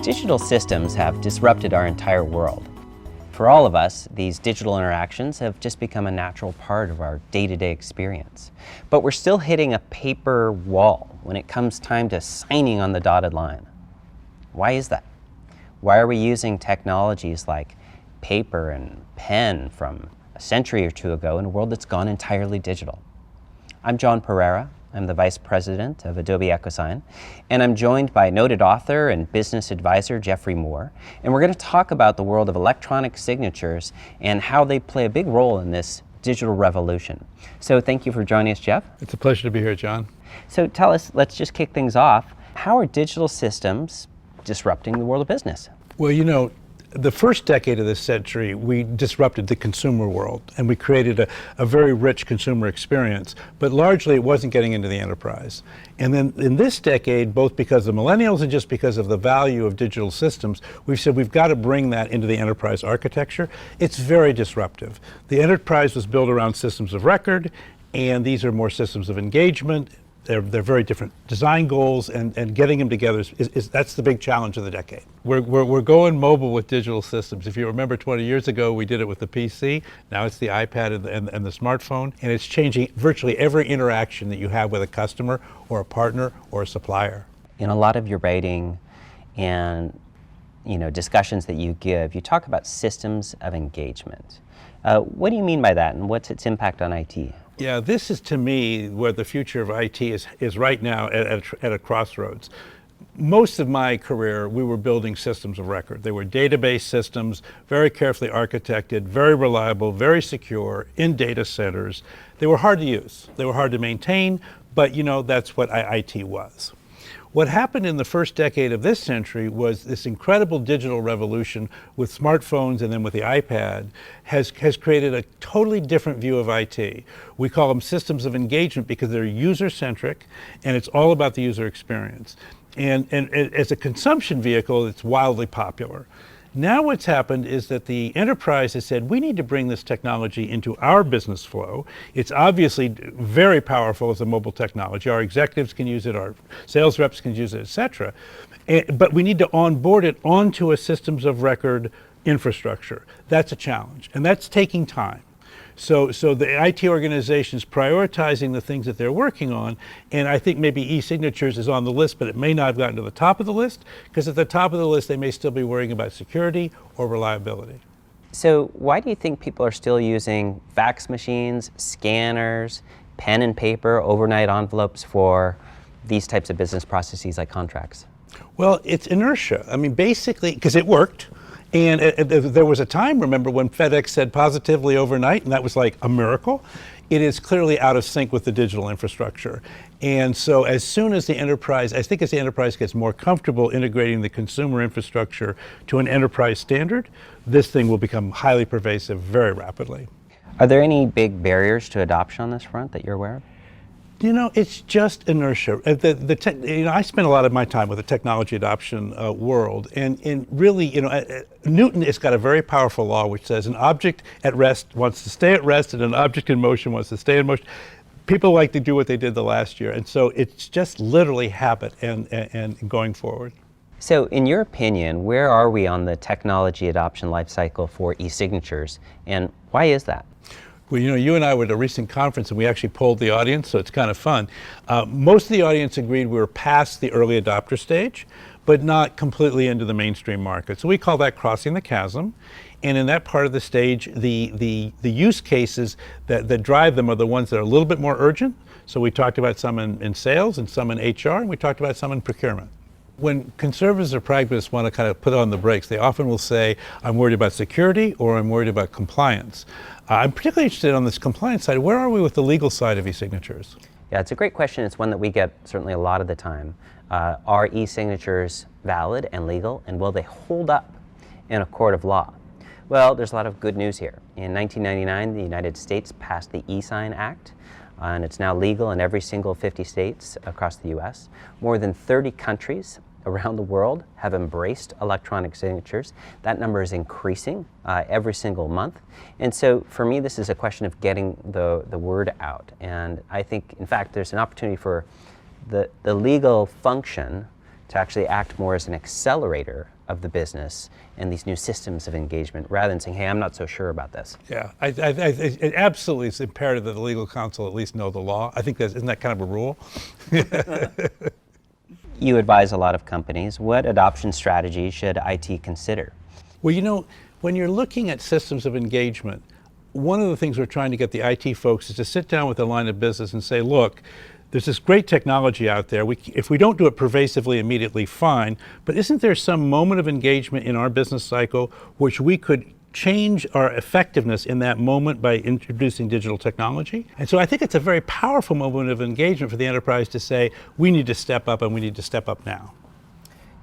Digital systems have disrupted our entire world. For all of us, these digital interactions have just become a natural part of our day-to-day experience. But we're still hitting a paper wall when it comes time to signing on the dotted line. Why is that? Why are we using technologies like paper and pen from a century or two ago in a world that's gone entirely digital? I'm John Pereira. I'm the Vice President of Adobe EchoSign, and I'm joined by noted author and business advisor Jeffrey Moore, and we're going to talk about the world of electronic signatures and how they play a big role in this digital revolution. So thank you for joining us, Jeff. It's a pleasure to be here, John. So tell us, let's just kick things off. How are digital systems disrupting the world of business? Well, you know, the first decade of this century, we disrupted the consumer world, and we created a very rich consumer experience, but largely it wasn't getting into the enterprise. And then in this decade, both because of millennials and just because of the value of digital systems, we've said we've got to bring that into the enterprise architecture. It's very disruptive. The enterprise was built around systems of record, and these are more systems of engagement. They're very different design goals, and getting them together that's the big challenge of the decade. We're going mobile with digital systems. If you remember 20 years ago, we did it with the PC. Now it's the iPad and the smartphone, and it's changing virtually every interaction that you have with a customer or a partner or a supplier. In a lot of your writing and discussions that you give, you talk about systems of engagement. What do you mean by that, and what's its impact on IT? Yeah, this is to me where the future of IT is right now at a crossroads. Most of my career, we were building systems of record. They were database systems, very carefully architected, very reliable, very secure, in data centers. They were hard to use. They were hard to maintain, but that's what IT was. What happened in the first decade of this century was this incredible digital revolution with smartphones and then with the iPad has created a totally different view of IT. We call them systems of engagement because they're user-centric and it's all about the user experience. And as a consumption vehicle, it's wildly popular. Now what's happened is that the enterprise has said, we need to bring this technology into our business flow. It's obviously very powerful as a mobile technology. Our executives can use it, our sales reps can use it, et cetera. But we need to onboard it onto a systems of record infrastructure. That's a challenge, and that's taking time. So the IT organization is prioritizing the things that they're working on, and I think maybe e-signatures is on the list, but it may not have gotten to the top of the list, because at the top of the list they may still be worrying about security or reliability. So why do you think people are still using fax machines, scanners, pen and paper, overnight envelopes for these types of business processes like contracts? Well, it's inertia. I mean, basically, because it worked. And there was a time, remember, when FedEx said positively overnight, and that was like a miracle. It is clearly out of sync with the digital infrastructure. And so as soon as the enterprise, I think as the enterprise gets more comfortable integrating the consumer infrastructure to an enterprise standard, this thing will become highly pervasive very rapidly. Are there any big barriers to adoption on this front that you're aware of? It's just inertia. I spend a lot of my time with the technology adoption world, and really, Newton has got a very powerful law which says an object at rest wants to stay at rest, and an object in motion wants to stay in motion. People like to do what they did the last year, and so it's just literally habit and going forward. So, in your opinion, where are we on the technology adoption life cycle for e-signatures, and why is that? Well, you and I were at a recent conference and we actually polled the audience, so it's kind of fun. Most of the audience agreed we were past the early adopter stage, but not completely into the mainstream market. So we call that crossing the chasm. And in that part of the stage, the use cases that drive them are the ones that are a little bit more urgent. So we talked about some in sales and some in HR, and we talked about some in procurement. When conservatives or pragmatists want to kind of put on the brakes, they often will say, I'm worried about security or I'm worried about compliance. I'm particularly interested on this compliance side. Where are we with the legal side of e-signatures? Yeah, it's a great question. It's one that we get certainly a lot of the time. Are e-signatures valid and legal, and will they hold up in a court of law? Well, there's a lot of good news here. In 1999, the United States passed the eSign Act, and it's now legal in every single 50 states across the US. More than 30 countries around the world have embraced electronic signatures. That number is increasing every single month. And so for me, this is a question of getting the word out. And I think, in fact, there's an opportunity for the legal function to actually act more as an accelerator of the business and these new systems of engagement rather than saying, hey, I'm not so sure about this? Yeah, it absolutely is imperative that the legal counsel at least know the law. I think isn't that kind of a rule? You advise a lot of companies. What adoption strategies should IT consider? Well, you know, when you're looking at systems of engagement, one of the things we're trying to get the IT folks is to sit down with the line of business and say, look, there's this great technology out there. If we don't do it pervasively immediately, fine, but isn't there some moment of engagement in our business cycle which we could change our effectiveness in that moment by introducing digital technology? And so I think it's a very powerful moment of engagement for the enterprise to say, we need to step up and we need to step up now.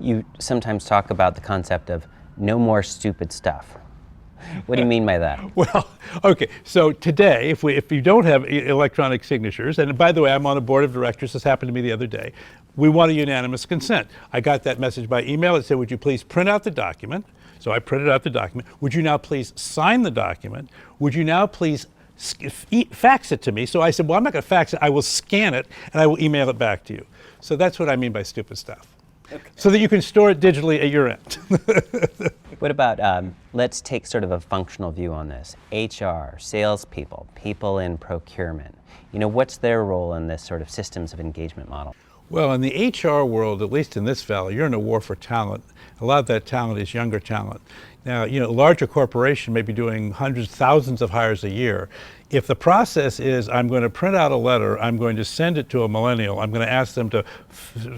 You sometimes talk about the concept of no more stupid stuff. What do you mean by that? Well, okay, so today, if you don't have electronic signatures, and by the way, I'm on a board of directors, this happened to me the other day, we want a unanimous consent. I got that message by email. It said, would you please print out the document? So I printed out the document. Would you now please sign the document? Would you now please fax it to me? So I said, well, I'm not going to fax it. I will scan it, and I will email it back to you. So that's what I mean by stupid stuff. Okay. So that you can store it digitally at your end. What about, let's take sort of a functional view on this. HR, salespeople, people in procurement. You know, what's their role in this sort of systems of engagement model? Well, in the HR world, at least in this valley, you're in a war for talent. A lot of that talent is younger talent. Now, you know, a larger corporation may be doing hundreds, thousands of hires a year. If the process is, I'm going to print out a letter, I'm going to send it to a millennial, I'm going to ask them to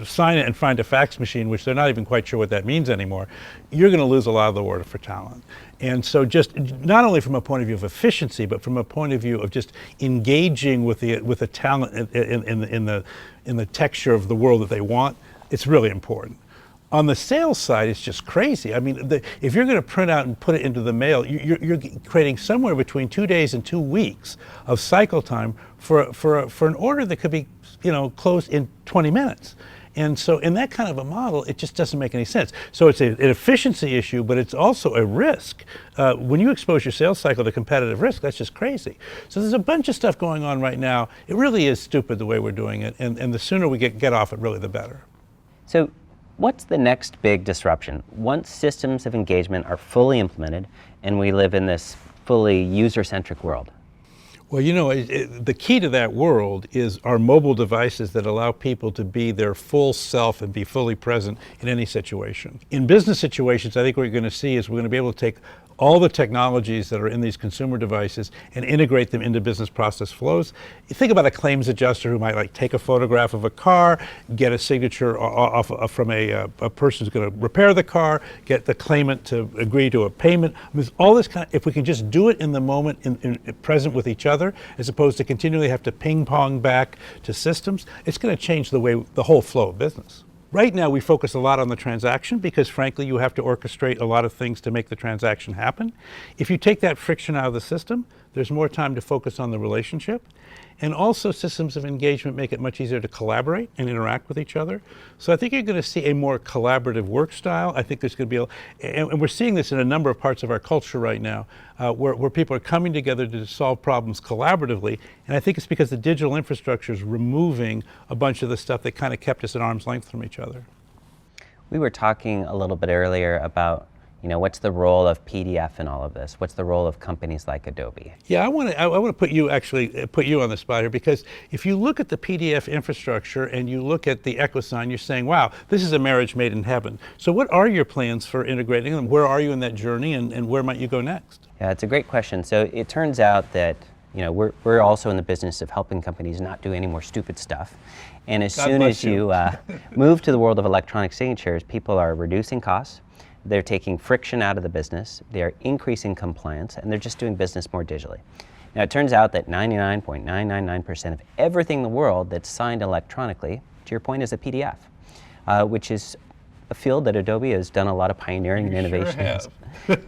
sign it and find a fax machine, which they're not even quite sure what that means anymore, you're going to lose a lot of the war for talent. And so just not only from a point of view of efficiency, but from a point of view of just engaging with the talent in the texture of the world that they want, it's really important. On the sales side, it's just crazy. I mean, if you're going to print out and put it into the mail, you're creating somewhere between 2 days and 2 weeks of cycle time for an order that could be, you know, closed in 20 minutes. And so in that kind of a model, it just doesn't make any sense. So it's an efficiency issue, but it's also a risk. When you expose your sales cycle to competitive risk, that's just crazy. So there's a bunch of stuff going on right now. It really is stupid the way we're doing it, and the sooner we get off it, really the better. So what's the next big disruption? Once systems of engagement are fully implemented and we live in this fully user-centric world? Well, you know, the key to that world is our mobile devices that allow people to be their full self and be fully present in any situation. In business situations, I think what you're going to see is we're going to be able to take all the technologies that are in these consumer devices and integrate them into business process flows. You think about a claims adjuster who might like take a photograph of a car, get a signature from a person who's going to repair the car, get the claimant to agree to a payment. I mean, all this kind of, if we can just do it in the moment, present with each other, as opposed to continually have to ping pong back to systems, it's going to change the whole flow of business. Right now, we focus a lot on the transaction because, frankly, you have to orchestrate a lot of things to make the transaction happen. If you take that friction out of the system, there's more time to focus on the relationship. And also, systems of engagement make it much easier to collaborate and interact with each other. So I think you're going to see a more collaborative work style. I think there's going to be, and we're seeing this in a number of parts of our culture right now, where people are coming together to solve problems collaboratively. And I think it's because the digital infrastructure is removing a bunch of the stuff that kind of kept us at arm's length from each other. We were talking a little bit earlier about, you know, what's the role of PDF in all of this? What's the role of companies like Adobe? Yeah, I want to put you on the spot here, because if you look at the PDF infrastructure and you look at the EchoSign, you're saying, wow, this is a marriage made in heaven. So what are your plans for integrating them? Where are you in that journey, and where might you go next? Yeah, it's a great question. So it turns out that, you know, we're also in the business of helping companies not do any more stupid stuff. And as soon as you move to the world of electronic signatures, people are reducing costs. They're taking friction out of the business, they're increasing compliance, and they're just doing business more digitally. Now, it turns out that 99.999% of everything in the world that's signed electronically, to your point, is a PDF, which is a field that Adobe has done a lot of pioneering and innovation in.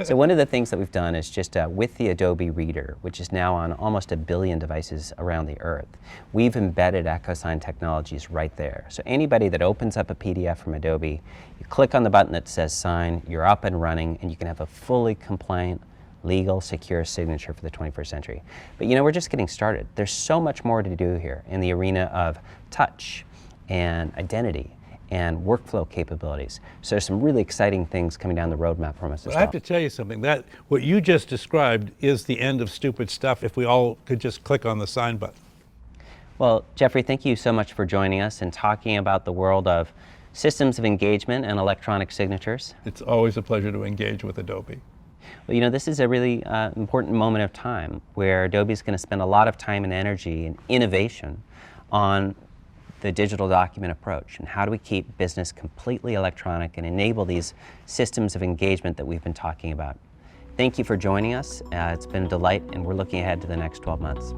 So one of the things that we've done is just with the Adobe Reader, which is now on almost 1 billion devices around the earth, we've embedded EchoSign technologies right there. So anybody that opens up a PDF from Adobe, you click on the button that says sign, you're up and running, and you can have a fully compliant, legal, secure signature for the 21st century. But you know, we're just getting started. There's so much more to do here in the arena of touch and identity and workflow capabilities. So there's some really exciting things coming down the roadmap from us as But well. I have to tell you something, that what you just described is the end of stupid stuff if we all could just click on the sign button. Well, Jeffrey, thank you so much for joining us and talking about the world of systems of engagement and electronic signatures. It's always a pleasure to engage with Adobe. Well, you know, this is a really important moment of time where Adobe is going to spend a lot of time and energy and innovation on the digital document approach, and how do we keep business completely electronic and enable these systems of engagement that we've been talking about. Thank you for joining us. It's been a delight, and we're looking ahead to the next 12 months.